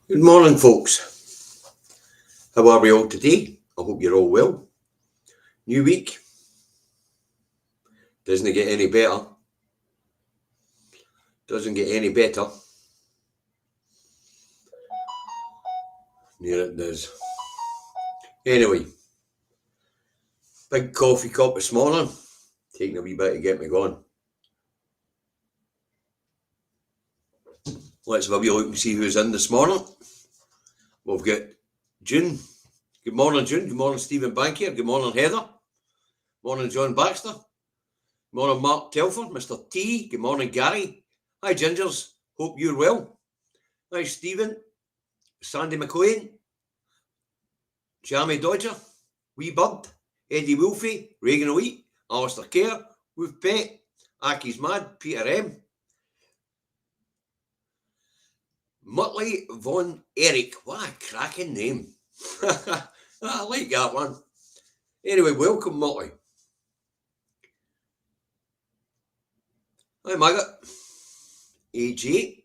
Good morning, folks. How are we all today? I hope you're all well. New week. Doesn't it get any better? Doesn't get any better. Near it does. Anyway, big coffee cup this morning. Taking a wee bit to get me going. Let's have a wee look and see who's in this morning. We've got June. Good morning, June. Good morning, Stephen Bankier. Good morning, Heather. Morning, John Baxter. Good morning, Mark Telford. Mr. T. Good morning, Gary. Hi, Gingers. Hope you're well. Hi, Stephen. Sandy McLean. Jamie Dodger. Wee Bird. Eddie Wolfie. Reagan Elite. Alistair Kerr. Wolf Pet. Aki's Mad. Peter M. Muttley Von Eric. What a cracking name. I like that one. Anyway, welcome, Muttley. Hi, Maggot. AJ.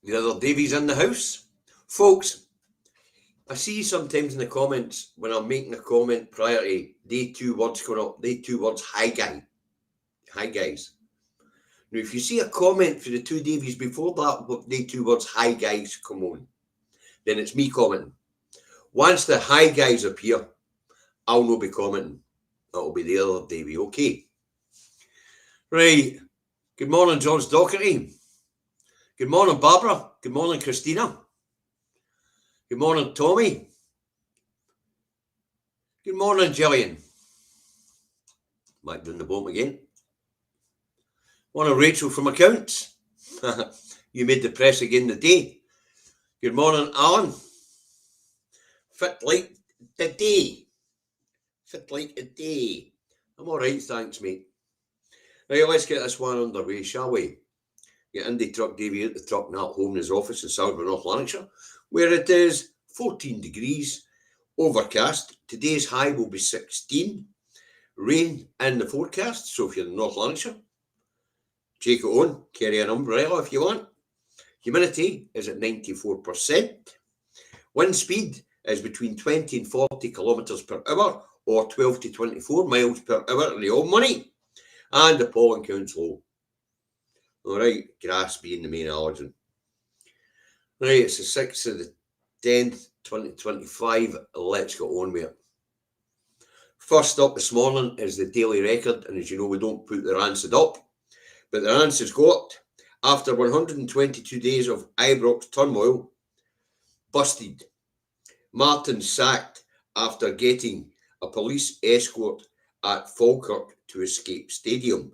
The other Davies in the house. Folks, I see sometimes in the comments when I'm making a comment prior to day 2 words coming up, day 2 words, hi guy. Hi guys. Now, if you see a comment for the Two Davies before that, day 2 words, hi guys, come on, then it's me commenting. Once the hi guys appear, I'll not be commenting. That'll be the other Davie, okay? Right. Good morning, George Docherty. Good morning, Barbara. Good morning, Christina. Good morning, Tommy. Good morning, Gillian. Back down the bottom again. Morning, Rachel from accounts. You made the press again today. Good morning, Alan. Fit like the day. Fit like a day. I'm all right, thanks, mate. Right, let's get this one underway, shall we? Get Indy Truck Davey out the truck and at home in his office in Salford, North Lanarkshire, where it is 14 degrees, overcast. Today's high will be 16. Rain in the forecast, so if you're in North Lanarkshire, take it on, carry an umbrella if you want. Humidity is at 94%. Wind speed is between 20 and 40 kilometres per hour, or 12 to 24 miles per hour in the old money. And the pollen count's low. All right, grass being the main allergen. Right, it's the 6th of the 10th, 2025. Let's get on with it. First up this morning is the Daily Record, and as you know, we don't put the Rancid up, but the Rancid's got, after 122 days of Ibrox turmoil, busted. Martin sacked after getting a police escort at Falkirk to escape stadium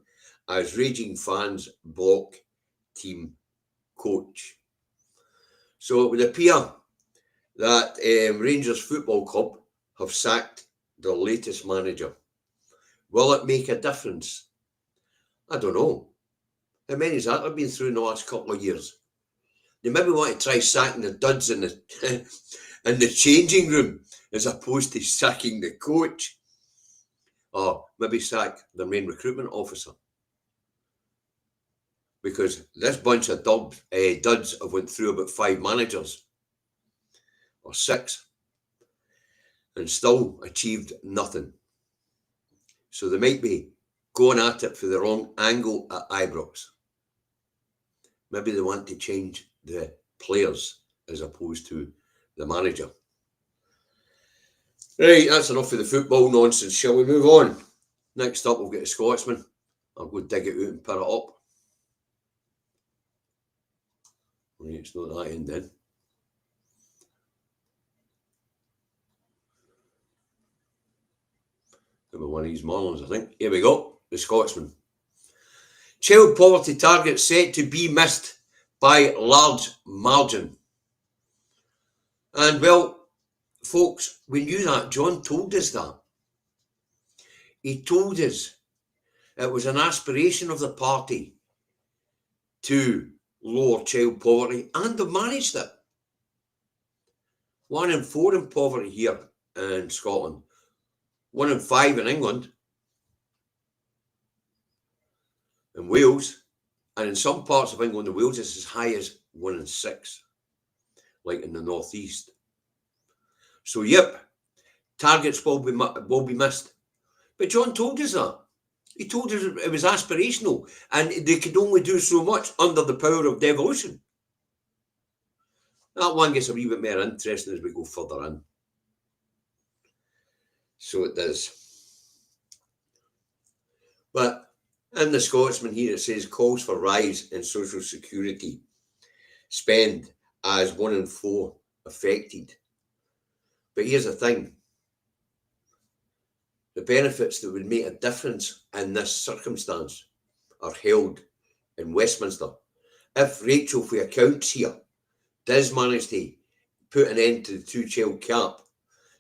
as raging fans block team coach. So it would appear that Rangers Football Club have sacked their latest manager. Will it make a difference? I don't know. How many has that been through in the last couple of years? They maybe want to try sacking the duds in the in the changing room as opposed to sacking the coach. Or maybe sack the main recruitment officer. Because this bunch of duds have went through about 5 managers. Or 6. And still achieved nothing. So they might be going at it for the wrong angle at Ibrox. Maybe they want to change the players as opposed to the manager. Right, that's enough of the football nonsense. Shall we move on? Next up, we'll get a Scotsman. I'll go dig it out and put it up. Right, it's not that end then. Maybe one of these mornings, I think. Here we go. The Scotsman. Child poverty target set to be missed by large margin. And well, folks, we knew that. John told us that. He told us it was an aspiration of the party to lower child poverty, and they've managed it. 1 in 4 in poverty here in Scotland. 1 in 5 in England. In Wales, And in some parts of England and Wales, it's as high as 1 in 6, like in the northeast. So, yep, targets will be missed. But John told us that. He told us it was aspirational and they could only do so much under the power of devolution. That one gets a wee bit more interesting as we go further in. So it does. But in the Scotsman here, it says calls for rise in social security spend as 1 in 4 affected. But here's the thing. The benefits that would make a difference in this circumstance are held in Westminster. If Rachel for accounts here does manage to put an end to the 2-child cap,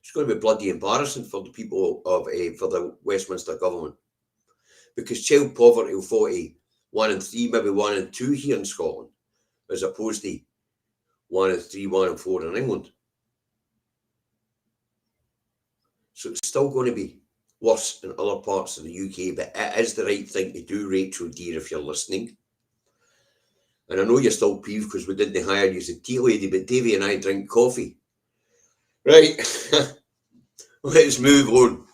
it's going to be bloody embarrassing for the people of for the Westminster government, because child poverty will fall to 1 in 3, maybe 1 in 2 here in Scotland, as opposed to 1 in 3, 1 in 4 in England. So it's still going to be worse in other parts of the UK, but it is the right thing to do, Rachel dear, if you're listening. And I know you're still peeved because we didn't hire you as a tea lady, but Davey and I drink coffee. Right, let's move on.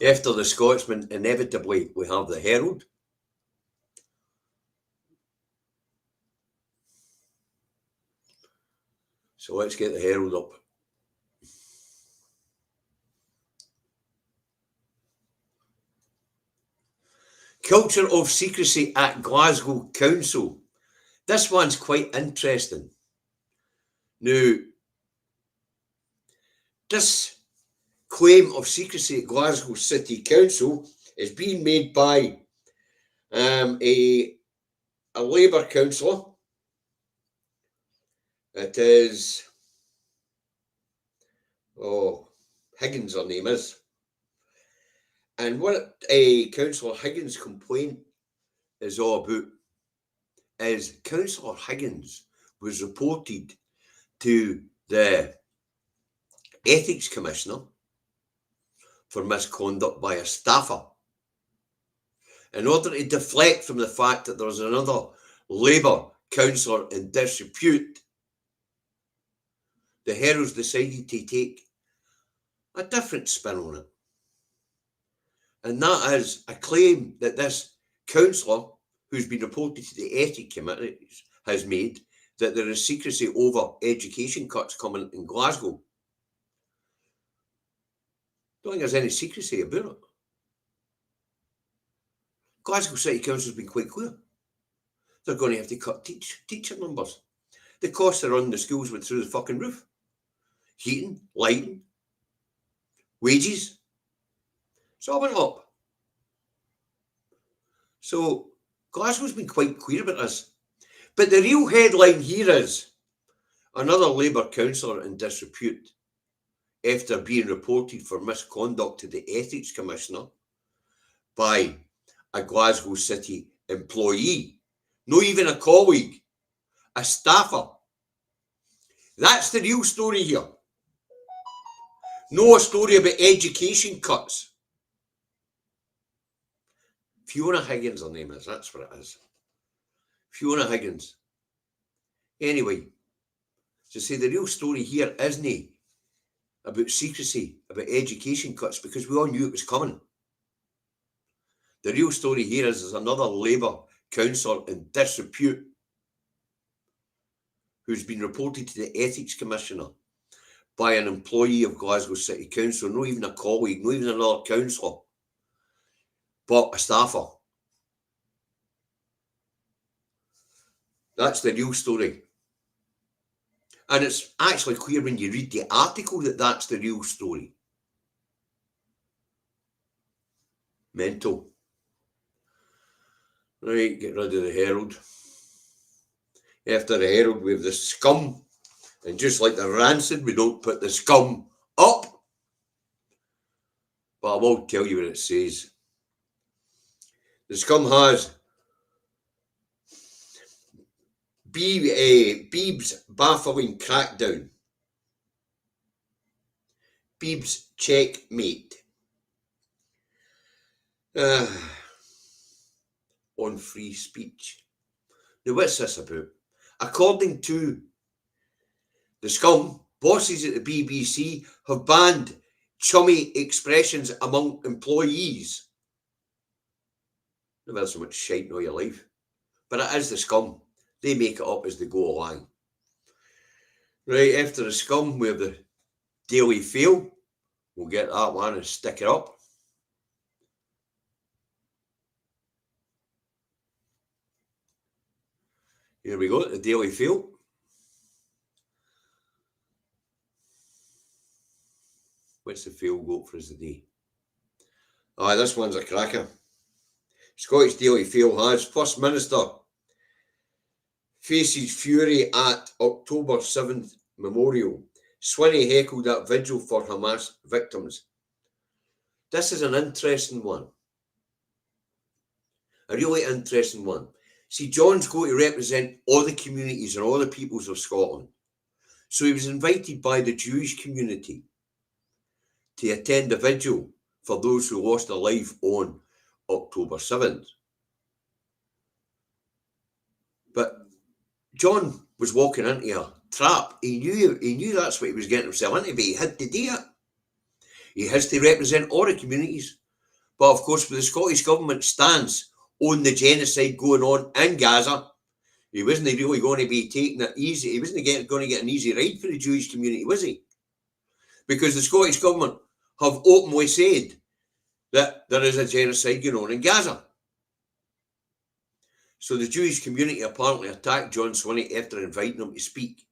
After the Scotsman, inevitably, we have the Herald. So let's get the Herald up. Culture of secrecy at Glasgow Council. This one's quite interesting. Now, this claim of secrecy at Glasgow City Council is being made by a Labour councillor. It is, Higgins her name is. And what a Councillor Higgins' complaint is all about is Councillor Higgins was reported to the Ethics Commissioner for misconduct by a staffer in order to deflect from the fact that there was another Labour councillor in disrepute. The Herald's decided to take a different spin on it. And that is a claim that this councillor, who's been reported to the Ethics Committee, has made, that there is secrecy over education cuts coming in Glasgow. Don't think there's any secrecy about it. Glasgow City Council has been quite clear. They're going to have to cut teacher numbers. The costs to run the schools went through the fucking roof. Heating, lighting, wages. It's all went up. So Glasgow's been quite clear about this. But the real headline here is another Labour councillor in disrepute after being reported for misconduct to the Ethics Commissioner by a Glasgow City employee, not even a colleague, a staffer. That's the real story here. No story about education cuts. Fiona Higgins, her name is. That's what it is. Fiona Higgins. Anyway, to say the real story here isn't about secrecy, about education cuts, because we all knew it was coming. The real story here is there's another Labour councillor in disrepute who's been reported to the Ethics Commissioner by an employee of Glasgow City Council, not even a colleague, not even another councillor, but a staffer. That's the real story. And it's actually clear when you read the article that that's the real story. Mental. Right, get rid of the Herald. After the Herald, we have the Scum. And just like the Rancid, we don't put the Scum up. But I will tell you what it says. The Scum has Beeb's baffling crackdown. Beeb's checkmate. On free speech. Now, what's this about? According to the scum, bosses at the BBC have banned chummy expressions among employees. Never had so much shite in all your life. But it is the scum. They make it up as they go along. Right, after the scum, we have the Daily Fail. We'll get that one and stick it up. Here we go, the Daily Fail. What's the fail got for us today? This one's a cracker. Scottish Daily Fail has First Minister faces fury at October 7th memorial. Swinney heckled at vigil for Hamas victims. This is an interesting one. A really interesting one. See, John's going to represent all the communities and all the peoples of Scotland. So he was invited by the Jewish community to attend a vigil for those who lost their life on October 7th. But John was walking into a trap. He knew that's what he was getting himself into, but he had to do it. He has to represent all the communities. But of course, with the Scottish Government stance on the genocide going on in Gaza, he wasn't really going to be taking it easy. He wasn't going to get an easy ride for the Jewish community, was he? Because the Scottish Government have openly said that there is a genocide going on in Gaza. So the Jewish community apparently attacked John Swinney after inviting him to speak.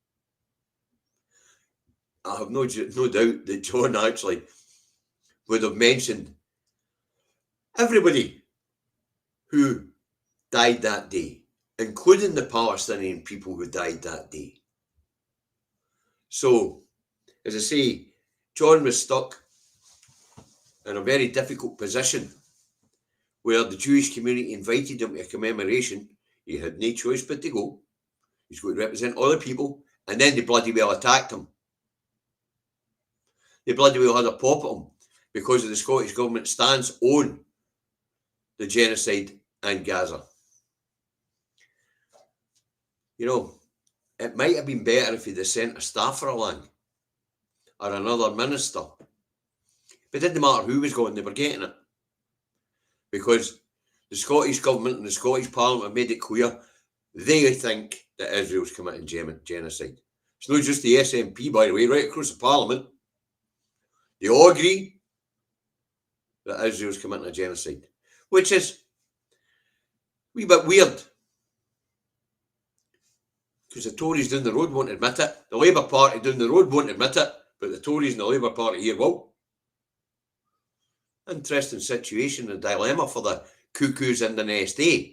I have no doubt that John actually would have mentioned everybody who died that day, including the Palestinian people who died that day. So, as I say, John was stuck in a very difficult position where the Jewish community invited him to a commemoration. He had no choice but to go. He's going to represent all the people, and then they bloody well attacked him. They bloody well had a pop at him because of the Scottish Government stance on the genocide in Gaza. You know, it might have been better if he'd have sent a staffer along or another minister. But it didn't matter who was going, they were getting it. Because the Scottish Government and the Scottish Parliament have made it clear they think that Israel's committing genocide. It's not just the SNP, by the way, right across the Parliament. They all agree that Israel's committing a genocide, which is a wee bit weird. Because the Tories down the road won't admit it. The Labour Party down the road won't admit it, but the Tories and the Labour Party here will. Interesting situation, a dilemma for the cuckoos in the nest, eh?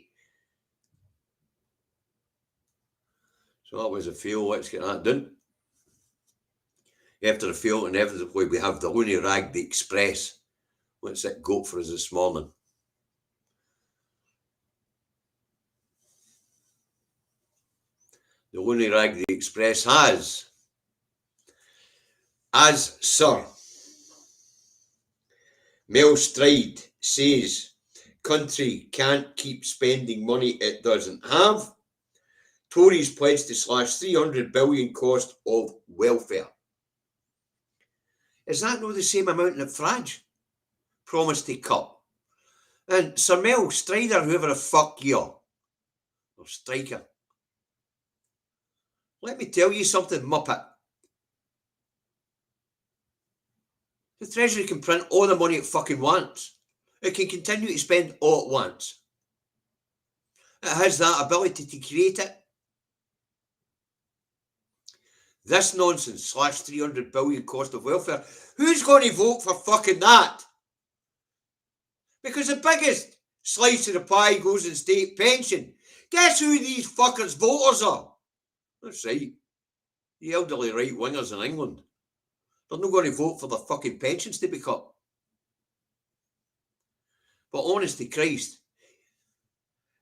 So that was a fail. Let's get that done. After the fail, inevitably, we have the Looney Rag, the Express. What's it got for us this morning? The Looney Rag, the Express has, as Sir Mel Stride says, country can't keep spending money it doesn't have. Tories pledge to slash 300 billion cost of welfare. Is that not the same amount that Farage promised to cut? And Sir Mel Strider, whoever the fuck you are, or Striker, let me tell you something, Muppet. The Treasury can print all the money it fucking wants. It can continue to spend all it wants. It has that ability to create it. This nonsense, slash 300 billion cost of welfare. Who's going to vote for fucking that? Because the biggest slice of the pie goes in state pension. Guess who these fuckers' voters are? That's right. The elderly right-wingers in England. They're not going to vote for their fucking pensions to be cut. But honest to Christ,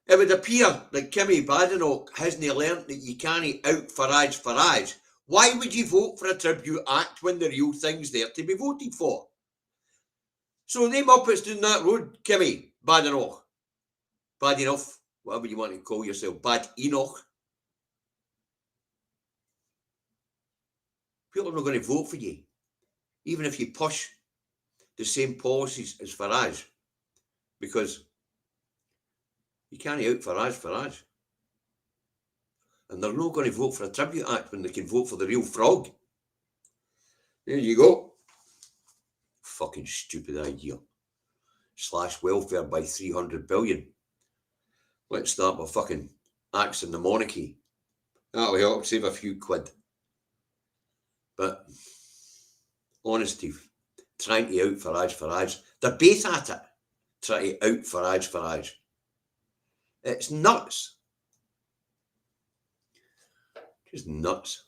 it would appear that Kimmy Badenoch hasn't learnt that you can't out Farage. Why would you vote for a Tribute Act when the real thing's there to be voted for? So they Muppets down that road, Kimmy Badenoch. Bad enough, whatever you want to call yourself, Bad Enoch. People are not going to vote for you, even if you push the same policies as Farage, because you can't out Farage. And they're not going to vote for a Tribute Act when they can vote for the real frog. There you go. Fucking stupid idea. Slash welfare by 300 billion. Let's start with fucking axing the monarchy. That'll help save a few quid. But honesty, trying to out Farage. They're both at it. Trying to out Farage. It's nuts. Just nuts.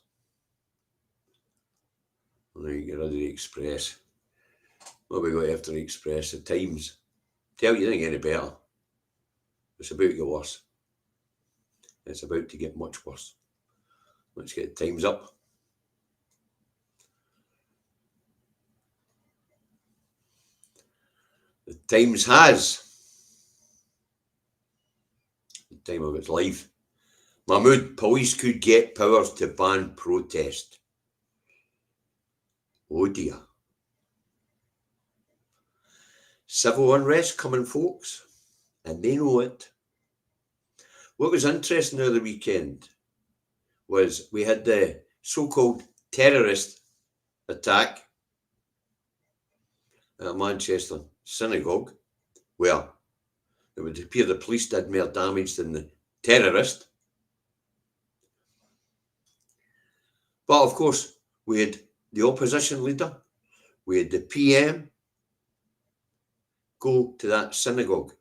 Well, there you get rid of the Express. What we got after the Express? The Times. Tell you, it ain't any better. It's about to get worse. It's about to get much worse. Let's get the Times up. The Times has, the time of its life, Mahmoud, police could get powers to ban protest. Oh dear. Civil unrest coming, folks, and they know it. What was interesting over the weekend was we had the so-called terrorist attack at a Manchester synagogue, where it would appear the police did more damage than the terrorist. But of course, we had the opposition leader, we had the PM go to that synagogue.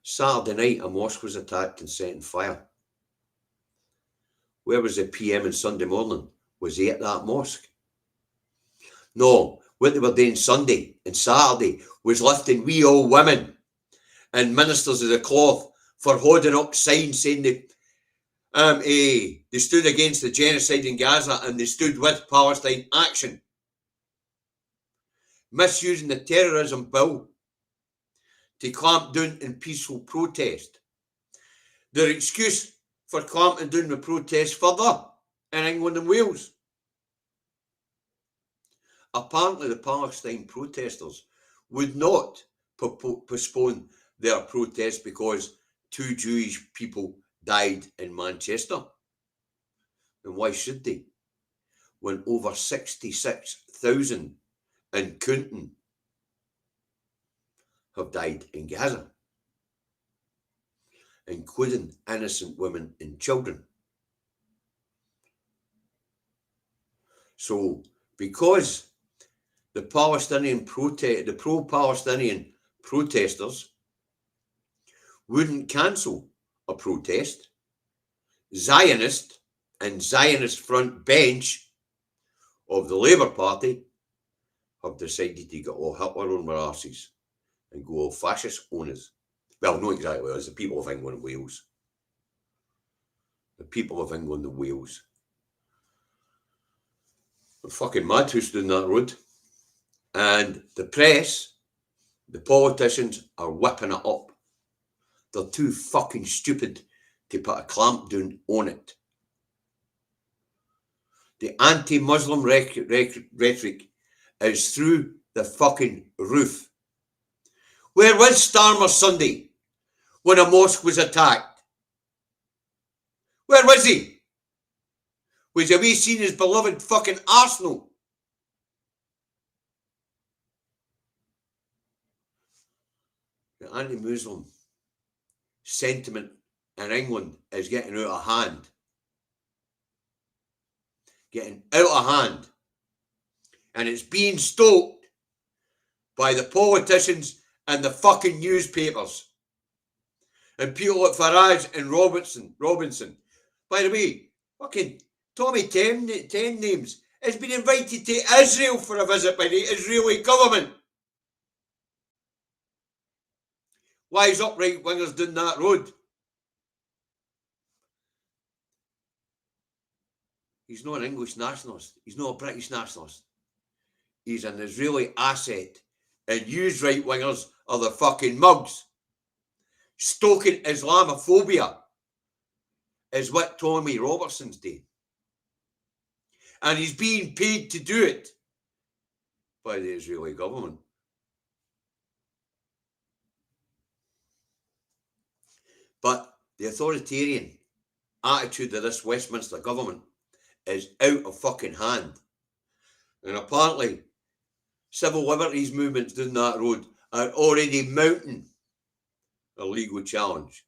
Saturday night, a mosque was attacked and set on fire. Where was the PM on Sunday morning? Was he at that mosque? No, what they were doing Sunday and Saturday was lifting wee old women and ministers of the cloth for holding up signs saying they stood against the genocide in Gaza and they stood with Palestine action. Misusing the terrorism bill to clamp down in peaceful protest. Their excuse for clamping down the protest further in England and Wales. Apparently the Palestine protesters would not postpone their protest because 2 Jewish people died in Manchester. And why should they? When over 66,000 and counting have died in Gaza, including innocent women and children. So, because the pro-Palestinian protesters wouldn't cancel a protest, Zionist and Zionist front bench of the Labour Party have decided to get all Hitler on their arses and go all fascist on us. Well, not exactly, it's the people of England and Wales. The people of England and Wales. They're fucking mad who's doing that road. And the press, the politicians are whipping it up. They're too fucking stupid to put a clamp down on it. The anti-Muslim rhetoric is through the fucking roof. Where was Starmer Sunday when a mosque was attacked? Where was he? Was he seen his beloved fucking Arsenal? The anti-Muslim sentiment in England is getting out of hand. Getting out of hand. And it's being stoked by the politicians and the fucking newspapers. And people like Farage and Robinson. By the way, fucking Tommy Ten Names has been invited to Israel for a visit by the Israeli government. Why is upright wingers doing that road? He's not an English nationalist. He's not a British nationalist. He's an Israeli asset. And you right wingers are the fucking mugs. stoking Islamophobia is what Tommy Robertson's doing. And he's being paid to do it by the Israeli government. But the authoritarian attitude of this Westminster government is out of fucking hand. And apparently, civil liberties movements down that road are already mounting a legal challenge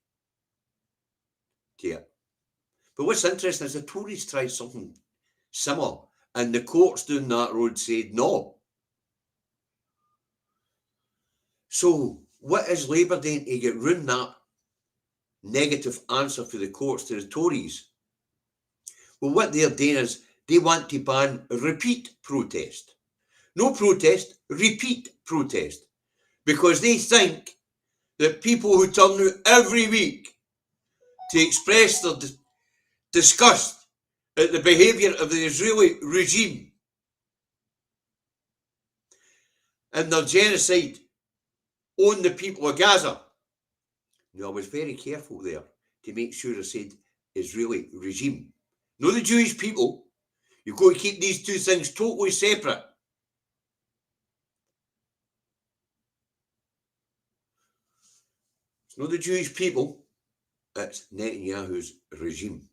to it. But what's interesting is the Tories tried something similar, and the courts down that road said no. So what is Labour doing to get round that negative answer for the courts to the Tories? Well, what they're doing is they want to ban repeat protest. No protest, repeat protest. Because they think that people who turn out every week to express their disgust at the behaviour of the Israeli regime and their genocide on the people of Gaza. Now, I was very careful there to make sure I said Israeli regime. Not the Jewish people. You've got to keep these two things totally separate. It's not the Jewish people. It's Netanyahu's regime.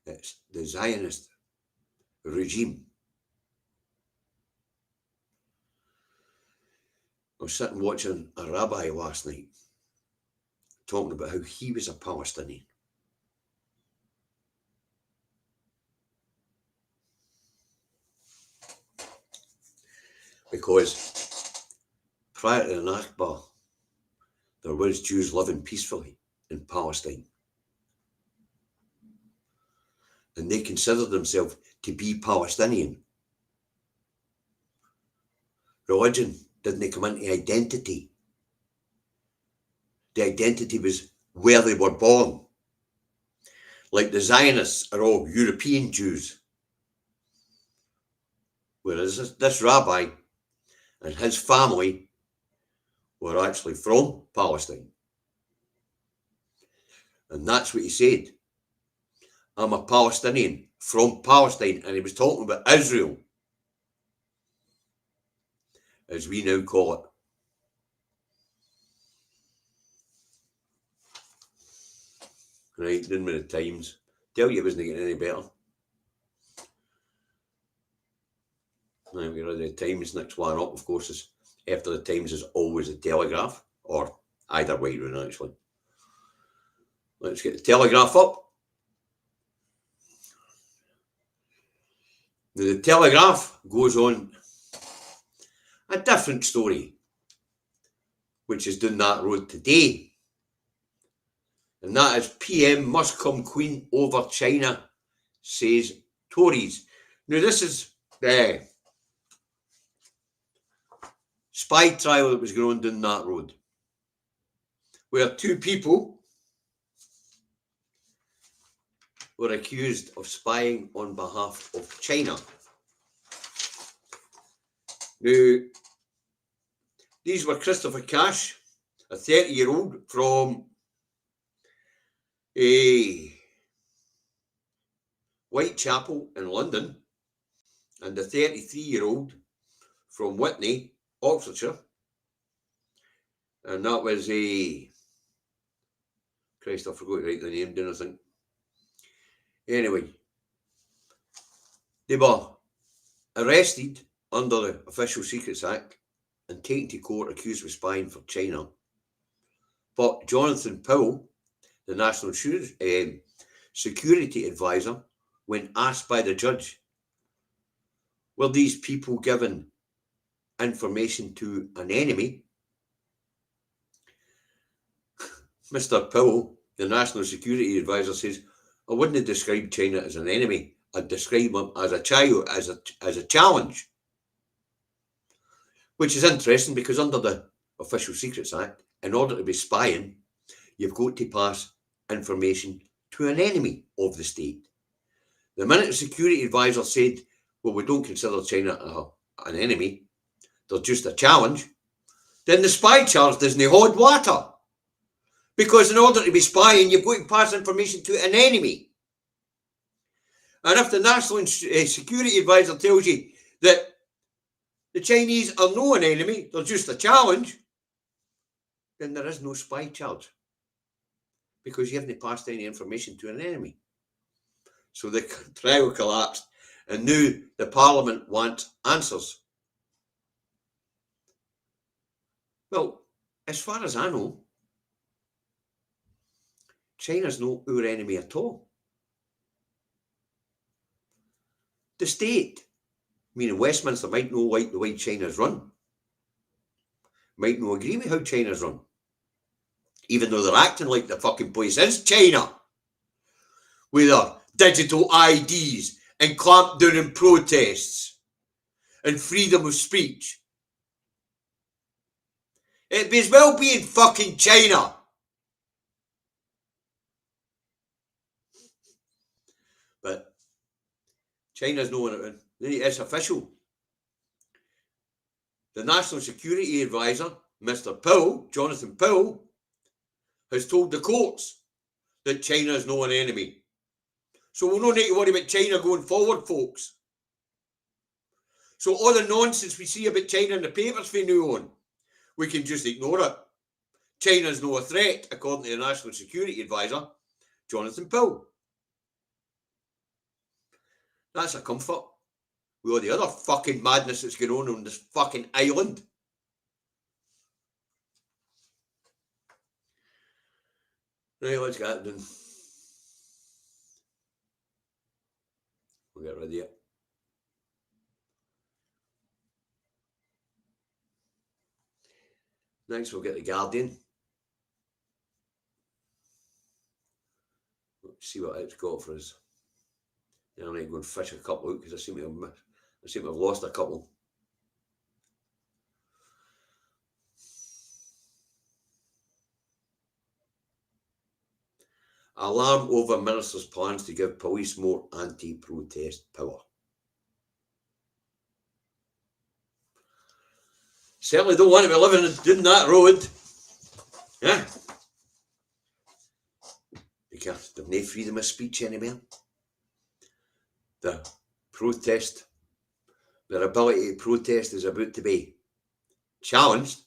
It's the Zionist regime. I was sitting watching a rabbi last night talking about how he was a Palestinian. Because prior to the Nakba, there was Jews living peacefully in Palestine. And they considered themselves to be Palestinian. Religion didn't come into identity. The identity was where they were born. Like the Zionists are all European Jews. Whereas this rabbi and his family were actually from Palestine. And that's what he said. I'm a Palestinian from Palestine. And he was talking about Israel, as we now call it. Right, then with the Times. Tell you it wasn't getting any better. Now we read the Times. Next one up, of course, is after the Times is always the Telegraph, or either way round actually. Let's get the Telegraph up. Now, the Telegraph goes on a different story, which is down that road today. And that is PM must come Queen over China, says Tories. Now, this is the spy trial that was going on down that road, where two people were accused of spying on behalf of China. Now, these were Christopher Cash, a 30-year-old from Whitechapel in London, and a 33-year-old from Whitney, Oxfordshire. And that was Christ, I forgot to write the name down, I think. Anyway, they were arrested under the Official Secrets Act and taken to court accused of spying for China. But Jonathan Powell, the National Security Advisor, when asked by the judge, were these people given information to an enemy? Mr. Powell, the National Security Advisor, says, I wouldn't describe China as an enemy. I'd describe them as a child, as a challenge. Which is interesting because under the Official Secrets Act, in order to be spying, you've got to pass information to an enemy of the state. The minute the security advisor said, well, we don't consider China an enemy, they're just a challenge, then the spy charge doesn't hold water. Because in order to be spying, you've got to pass information to an enemy. And if the National Security Advisor tells you that the Chinese are not an enemy, they're just a challenge, then there is no spy charge. Because you haven't passed any information to an enemy. So the trial collapsed, and now the Parliament wants answers. Well, as far as I know, China's not our enemy at all. The state, meaning Westminster, might not like the way China's run. Might not agree with how China's run. Even though they're acting like the fucking place is China. With their digital IDs and clampdown on protests and freedom of speech. It'd be as well being fucking China. But China's knowing it. It's official. The National Security Advisor, Mr. Powell, Jonathan Powell, has told the courts that China is not an enemy. So we'll not need to worry about China going forward, folks. So all the nonsense we see about China in the papers from now on, we can just ignore it. China's not a threat, according to the National Security Advisor, Jonathan Powell. That's a comfort. With all the other fucking madness that's going on this fucking island. Right, let's get it done. We'll get rid of it. Next, we'll get the Guardian. Let's see what it's got for us. Then I need to go and fish a couple out because I seem to have lost a couple. Alarm over Minister's plans to give police more anti-protest power. Certainly don't want to be living down that road. Yeah. Because there's no freedom of speech anymore. The protest, their ability to protest is about to be challenged.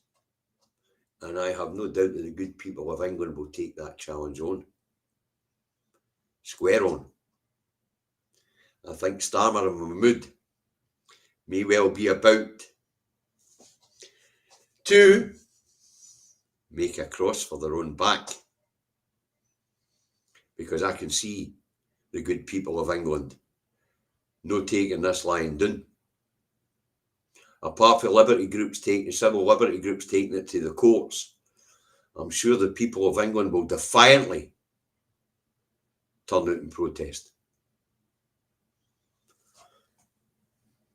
And I have no doubt that the good people of England will take that challenge on. Square on. I think Starmer and Mahmood may well be about to make a cross for their own back. Because I can see the good people of England no taking this lying down. Apart from civil liberty groups taking it to the courts, I'm sure the people of England will defiantly turn out and protest.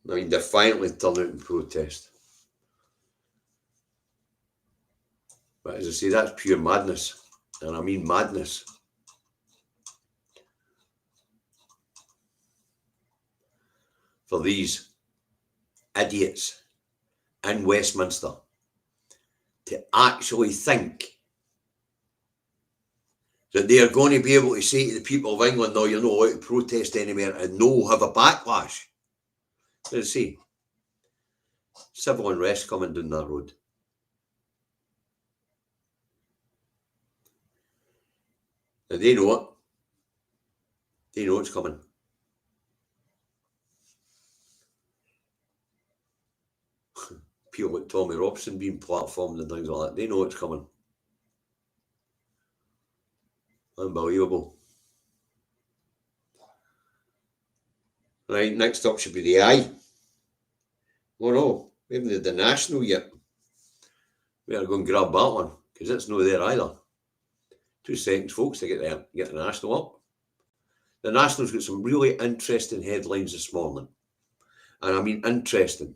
I mean, defiantly turn out and protest. But as I say, that's pure madness. And I mean madness. For these idiots in Westminster to actually think that they are going to be able to say to the people of England, no, you're not allowed to protest anymore and no have a backlash. Let's see. Civil unrest coming down that road. And they know it. They know it's coming. People like Tommy Robson being platformed and things like that, they know it's coming. Unbelievable. Right, next up should be the I. Oh no, we haven't had the National yet. We better go and grab that one, because it's not there either. 2 seconds, folks, to get the National up. The National's got some really interesting headlines this morning. And I mean interesting.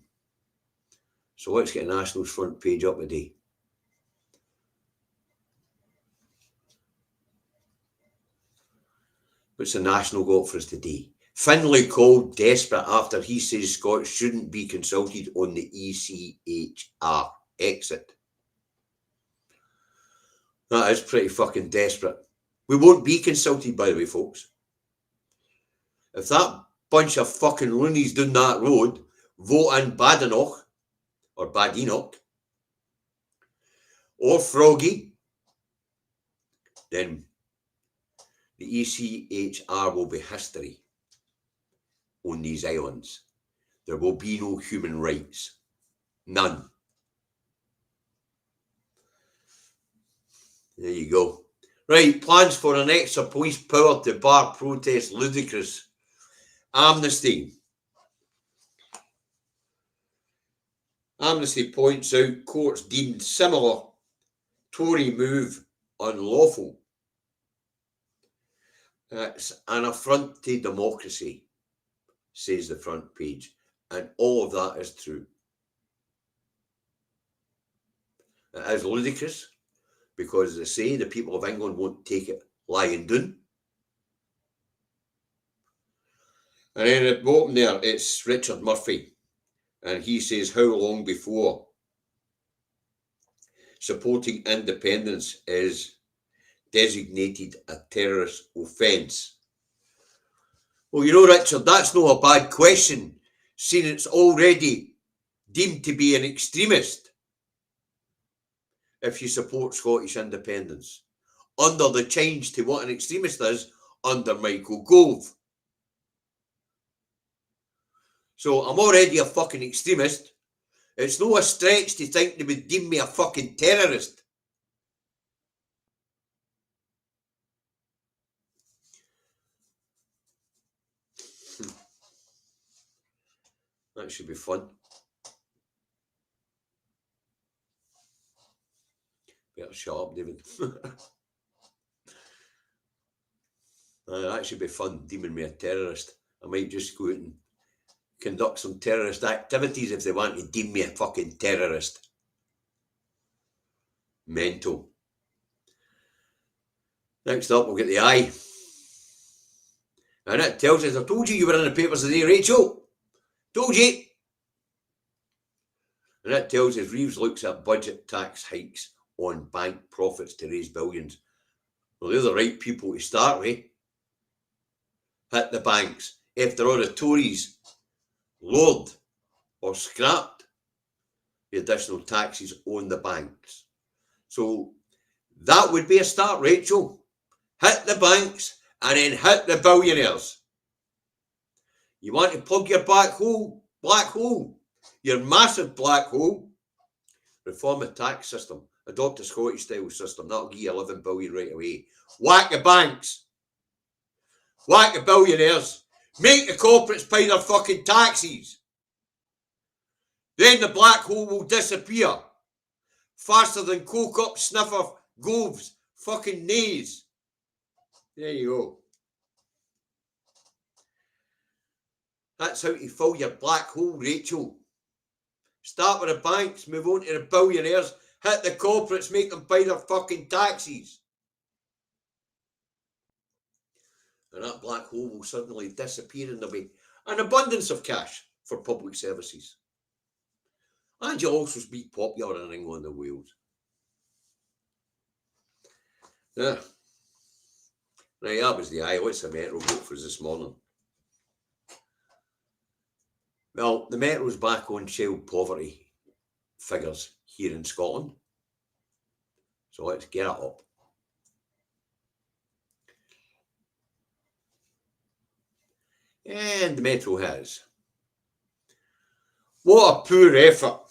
So let's get National's front page up today. What's the National got for us today? Finlay called desperate after he says Scots shouldn't be consulted on the ECHR exit. That is pretty fucking desperate. We won't be consulted, by the way, folks. If that bunch of fucking loonies down that road vote in Badenoch, or Badenoch, or Froggy, then the ECHR will be history on these islands. There will be no human rights. None. There you go. Right, plans for an extra police power to bar protest ludicrous. Amnesty. Amnesty points out courts deemed similar Tory move unlawful. It's an affront to democracy, says the front page. And all of that is true. It is ludicrous because, as they say, the people of England won't take it lying down. And then at the bottom there, it's Richard Murphy. And he says, how long before supporting independence is designated a terrorist offence? Well, you know, Richard, that's not a bad question, seeing it's already deemed to be an extremist if you support Scottish independence, under the change to what an extremist is under Michael Gove. So I'm already a fucking extremist. It's no a stretch to think they would deem me a fucking terrorist. That should be fun. Better shut up, David. That should be fun, deeming me a terrorist. I might just go out and conduct some terrorist activities if they want to deem me a fucking terrorist. Mental. Next up, we'll get the eye. And it tells us, I told you were in the papers today, Rachel. Told you. And it tells us Reeves looks at budget tax hikes on bank profits to raise billions. Well, they're the right people to start with. Hit the banks. After all, the Tories lowered or scrapped the additional taxes on the banks. So that would be a start, Rachel. Hit the banks and then hit the billionaires. You want to plug your black hole, your massive black hole, reform the tax system, adopt a Scottish style system. That'll give you 11 billion right away. Whack the banks, whack the billionaires, make the corporates pay their fucking taxes. Then the black hole will disappear faster than coke up sniffer Gove's fucking knees. There you go. That's how to fill your black hole, Rachel. Start with the banks, move on to the billionaires, hit the corporates, make them pay their fucking taxes. And that black hole will suddenly disappear and there'll be an abundance of cash for public services. And you'll also be popular in England and Wales. Yeah. Right, that was the eye. What's the Metro vote for us this morning? Well, the Metro's back on child poverty figures here in Scotland. So let's get it up. And the Metro has. What a poor effort.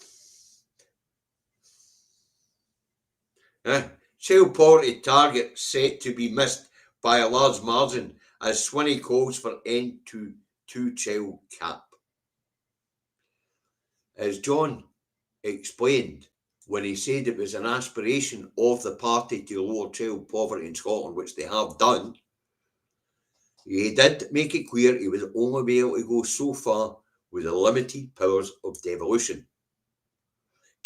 Child poverty target set to be missed by a large margin as Swinney calls for end to two-child cap. As John explained when he said it was an aspiration of the party to lower child poverty in Scotland, which they have done, he did make it clear he would only be able to go so far with the limited powers of devolution,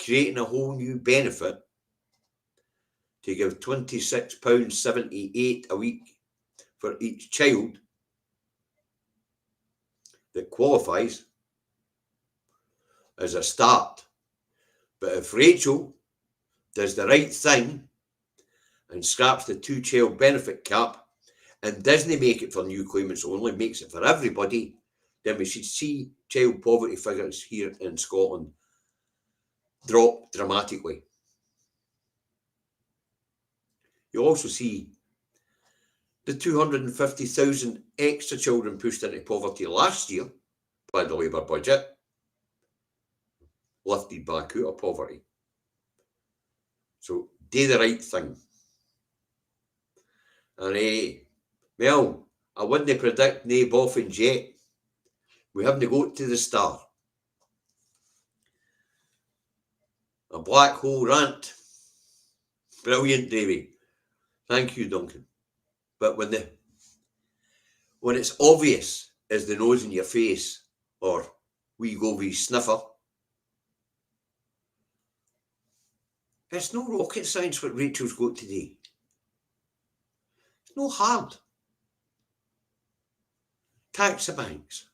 creating a whole new benefit to give £26.78 a week for each child that qualifies as a start. But if Rachel does the right thing and scraps the 2-child benefit cap and doesn't make it for new claimants only, makes it for everybody, then we should see child poverty figures here in Scotland drop dramatically. You also see the 250,000 extra children pushed into poverty last year by the Labour budget lifted back out of poverty. So do the right thing. And well, I wouldn't predict nae boffins yet. We haven't got to the start. A black hole rant. Brilliant, Davy. Thank you, Duncan. But when it's obvious as the nose in your face, or we go wee sniffer, it's no rocket science what Rachel's got today. It's no hard. Tax the banks.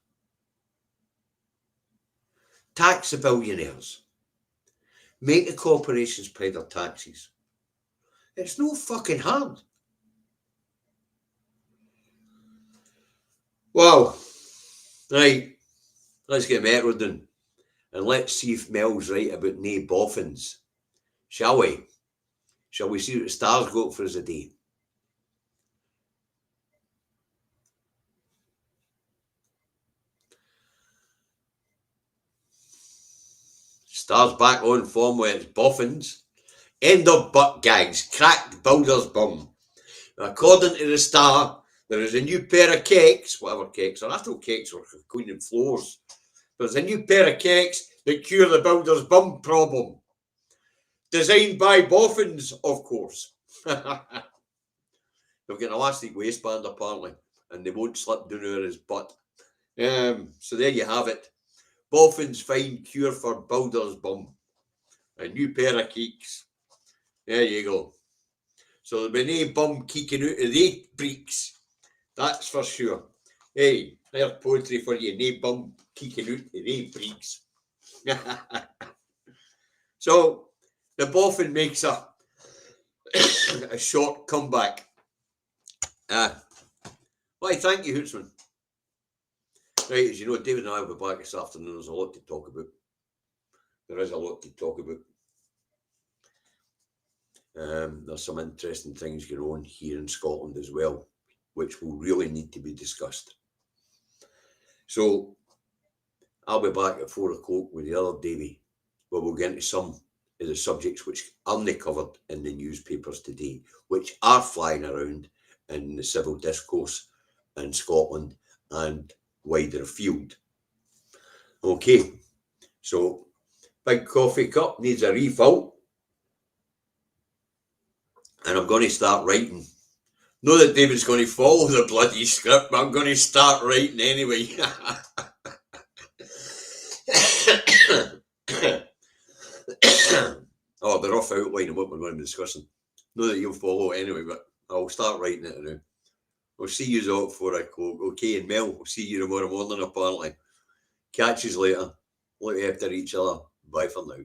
Tax the billionaires. Make the corporations pay their taxes. It's no fucking hard. Well, right, let's get mettled in and let's see if Mel's right about nae boffins. Shall we? Shall we see what the stars got for us today? Stars back on form with its boffins. End of butt gags. Cracked builder's bum. According to the Star, there is a new pair of cakes, whatever cakes are. I thought cakes were for cleaning floors. There's a new pair of cakes that cure the builder's bum problem. Designed by boffins, of course. They've got an elastic waistband, apparently, and they won't slip down over his butt. So there you have it. Boffins find cure for builder's bum. A new pair of cakes. There you go. So there'll be nae bum keeking out of the breeks. That's for sure. Hey, there's poetry for you. Nae bum keeking out of the breeks. So the boffin makes a short comeback. Why, thank you, Hootsman. Right, as you know, David and I will be back this afternoon. There's a lot to talk about. There is a lot to talk about. There's some interesting things going on here in Scotland as well, which will really need to be discussed. So I'll be back at 4 o'clock with the other Davy, where we'll get into some of the subjects which aren't covered in the newspapers today, which are flying around in the civil discourse in Scotland and wider afield. Okay, so big coffee cup needs a refill. And I'm going to start writing. Not that David's going to follow the bloody script, but I'm going to start writing anyway. Oh, the rough outline of what we're going to be discussing. Not that you'll follow it anyway, but I'll start writing it now. We'll see you all at 4 o'clock. Okay, and Mel, we'll see you tomorrow morning apparently. Catch you later. Look after each other. Bye for now.